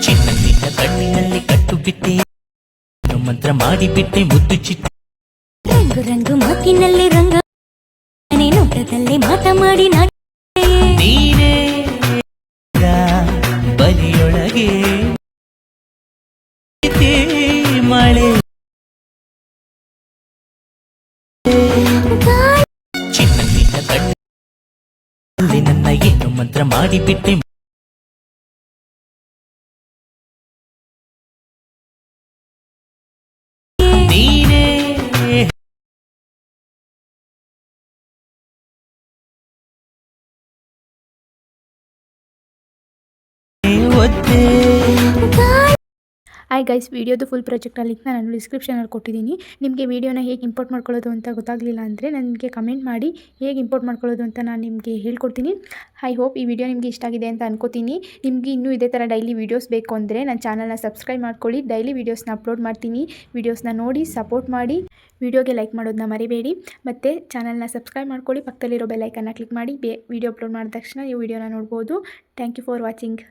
ಚಿನ್ನನಿನ ಕಣ್ಣಿನಲ್ಲಿ ಕಟ್ಟು ಬಿಟ್ಟೆ, ಮಂತ್ರ ಮಾಡಿ ಬಿಟ್ಟೆ ಮುದ್ದು ಚಿಟ್ಟೆ. ರಂಗು ರಂಗು ಮಾತಿನಲ್ಲಿ ರಂಗ, ನೋಟದಲ್ಲಿ ಮಾತ ಮಾಡಿ ನೀನೇ ಬಲಿಯೊಳಗೆ ಮಳೆ. ಚಿನ್ನನಿನ ಕಣ್ಣಲ್ಲಿ ನನ್ನ ಏನು ಮಂತ್ರ ಮಾಡಿ ಬಿಟ್ಟೆ. ನೀನೇ ಒದ್ದೆ. ಹಾಯ್ ಗೈಸ್, ವಿಡಿಯೋದು ಫುಲ್ ಪ್ರಾಜೆಕ್ಟ್ ಲಿಂಕ್ನ ನಾನು ಡಿಸ್ಕ್ರಿಪ್ಷನಲ್ಲಿ ಕೊಟ್ಟಿದ್ದೀನಿ. ನಿಮಗೆ ವಿಡಿಯೋನ ಹೇಗೆ ಇಂಪೋರ್ಟ್ ಮಾಡ್ಕೊಳ್ಳೋದು ಅಂತ ಗೊತ್ತಾಗಲಿಲ್ಲ ಅಂದರೆ ನನಗೆ ಕಮೆಂಟ್ ಮಾಡಿ, ಹೇಗೆ ಇಂಪೋರ್ಟ್ ಮಾಡ್ಕೊಳ್ಳೋದು ಅಂತ ನಾನು ನಿಮಗೆ ಹೇಳ್ಕೊಡ್ತೀನಿ. ಐ ಹೋಪ್ ಈ ವಿಡಿಯೋ ನಿಮಗೆ ಇಷ್ಟ ಆಗಿದೆ ಅಂತ ಅನ್ಕೋತೀನಿ. ನಿಮಗೆ ಇನ್ನೂ ಇದೇ ಥರ ಡೈಲಿ ವೀಡಿಯೋಸ್ ಬೇಕು ಅಂದರೆ ನನ್ನ ಚಾನಲ್ನ ಸಬ್ಸ್ಕ್ರೈಬ್ ಮಾಡ್ಕೊಳ್ಳಿ. ಡೈಲಿ ವೀಡಿಯೋಸ್ನ ಅಪ್ಲೋಡ್ ಮಾಡ್ತೀನಿ. ವೀಡಿಯೋಸ್ನ ನೋಡಿ ಸಪೋರ್ಟ್ ಮಾಡಿ. ವಿಡಿಯೋಗೆ ಲೈಕ್ ಮಾಡೋದನ್ನ ಮರಿಬೇಡಿ. ಮತ್ತು ಚಾನಲ್ನ ಸಬ್ಸ್ಕ್ರೈಬ್ ಮಾಡ್ಕೊಳ್ಳಿ. ಪಕ್ಕದಲ್ಲಿರೋ ಬೆಲ್ ಐಕನ್ನ ಕ್ಲಿಕ್ ಮಾಡಿ. ವಿಡಿಯೋ ಅಪ್ಲೋಡ್ ಮಾಡಿದ ತಕ್ಷಣ ನೀವು ವಿಡಿಯೋನ ನೋಡ್ಬೋದು. Thank you for watching.